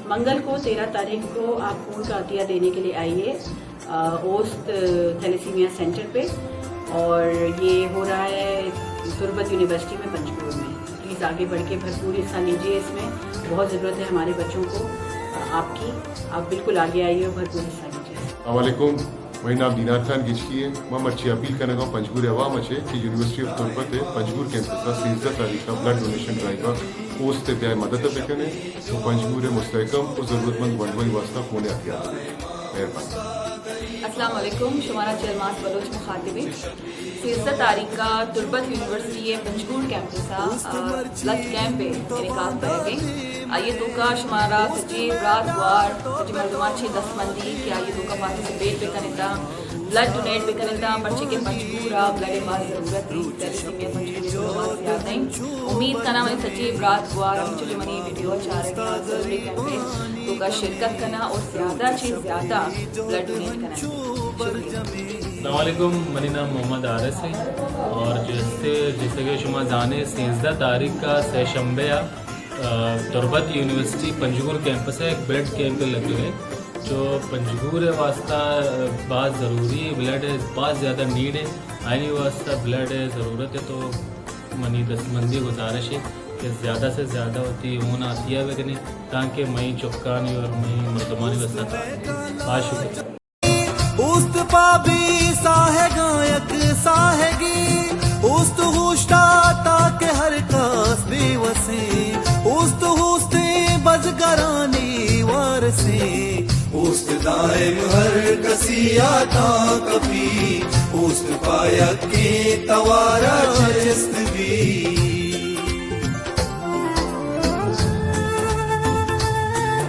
मंगल को 13 तारीख को आप खून का अतिया देने के लिए आइए ओस्ट थैलेसीमिया सेंटर पे, और ये हो रहा है तुर्बत यूनिवर्सिटी में पंचकुला में। प्लीज़ आगे बढ़ के भरपूर हिस्सा लीजिए, इसमें बहुत ज़रूरत है हमारे बच्चों को आपकी। आप बिल्कुल आगे आइए और भरपूर हिस्सा लीजिए। अस्सलामुअलैकुम, मेरा नाम दीनार खान गिचकी है। मैं मर्ची अपील करना पंचगुर अवाम अच्छे कि यूनिवर्सिटी ऑफ तुर्बत है पंचगुर कैंपस का 13 तारीख का ब्लड डोनेशन ड्राइव पोस्ट पे मदद बेकने वो पंचगुर मुस्तकम और ज़रूरतमंद वनवई वास्ता फोन आती मेहरबानी। अस्सलाम वालेकुम, शुमारा चेलमास बलोच मुखातिबी 13 तारीख का Turbat university पंचगुर campus blood camp इनकाद करेंगे। आइए तो का शुमारा सचिव रात वार सचिव मरदमा 6-10 मंदी कि आइए तो का पार्टिसिपेट बेकनेता ब्लड डोनेट बेकनेता बच्चे के पंचगुरा ब्लड पास ज़रूरत है थैलेसीमिया पंचगुर याद नहीं। उम्मीद करना मैं सचिव रात वार मुझे मनी वीडियो चाह रहे हैं ज़रूरी कैंपेन तो का शिरकत करना और ज़्यादा से ज़्यादा ब्लड डोनेट करना। अस्सलामुअलैकुम, मेरा नाम मोहम्मद आरस है और जैसे कि शुमा जाने 13 तारीख का सेशंबे तुर्बत यूनिवर्सिटी पंचगुर कैंपस है एक ब्लड कैंप लगे हुए जो पंचगुर वास्ता बहुत ज़रूरी है। ब्लड है बहुत ज़्यादा नीड है, आने वास्ता ब्लड है ज़रूरत है। तो मनी दस्तमंदी गुजारिश है कि ज़्यादा से ज़्यादा होती है होना आती है वगैरह ताकि मई चुपकानी और मई मर्दमानी वस्ता। बहुत शुक्रिया। उस्त पाबी साहे गायक साहेगी उस्त हुश्ता ताके हर कास बेवसे उस्त हुस्ते बजगरानी वारसे उस्त दाइम हर कसिया ता कभी उस्त पाया के तवारा